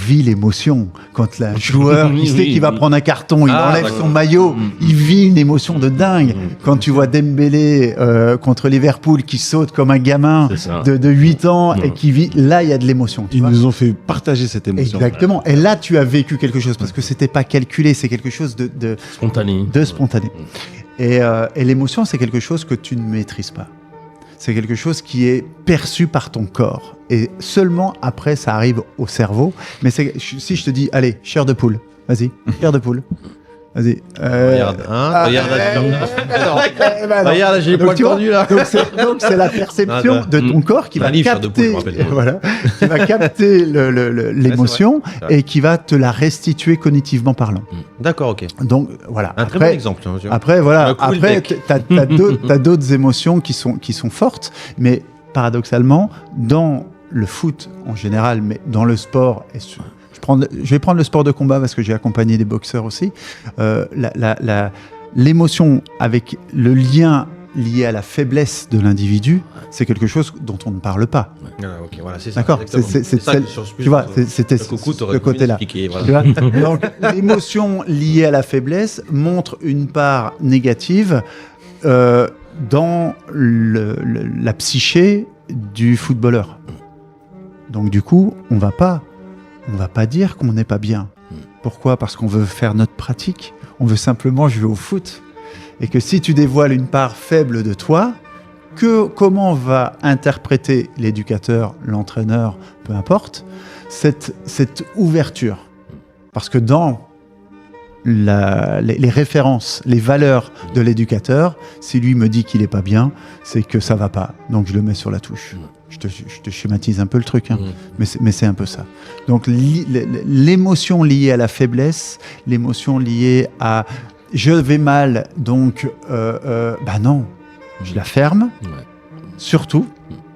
vit l'émotion. Quand le joueur, il sait qu'il va prendre un carton, il enlève son maillot, il vit une émotion de dingue. Quand tu vois Dembélé contre Liverpool qui saute comme un gamin de 8 ans et qui vit, là, il y a de l'émotion. Ils nous ont fait partager cette émotion. Exactement. Et là, tu as vécu quelque chose parce que c'était pas calculé, c'est quelque chose de spontané. Et l'émotion, c'est quelque chose que tu ne maîtrises pas. C'est quelque chose qui est perçu par ton corps. Et seulement après, ça arrive au cerveau. Mais si je te dis, allez, chair de poule, vas-y, chair de poule. Vas-y. Regarde, regarde, j'ai les poils tordus là. Donc c'est la perception de ton corps qui va capter, qui va capter l'émotion et qui va te la restituer cognitivement parlant. D'accord, ok. Donc voilà. Un très bon exemple. Après, t'as d'autres émotions qui sont fortes, mais paradoxalement, dans le foot en général, mais dans le sport, je vais prendre le sport de combat parce que j'ai accompagné des boxeurs aussi. L'émotion avec le lien lié à la faiblesse de l'individu, c'est quelque chose dont on ne parle pas. Ok, voilà, c'est ça. D'accord. Tu vois, c'était ce côté-là. Voilà. Donc, l'émotion liée à la faiblesse montre une part négative dans la psyché du footballeur. Donc du coup, on va pas dire qu'on n'est pas bien. Pourquoi ? Parce qu'on veut faire notre pratique. On veut simplement jouer au foot. Et que si tu dévoiles une part faible de toi, comment va interpréter l'éducateur, l'entraîneur, peu importe, cette ouverture ? Parce que dans les références, les valeurs de l'éducateur, si lui me dit qu'il n'est pas bien, c'est que ça ne va pas. Donc je le mets sur la touche. Je te schématise un peu le truc, hein, mais c'est un peu ça. Donc l'émotion liée à la faiblesse, l'émotion liée à je vais mal, donc non, je la ferme. Surtout,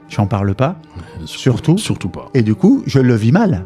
j'en parle pas. Surtout pas. Et du coup, je le vis mal.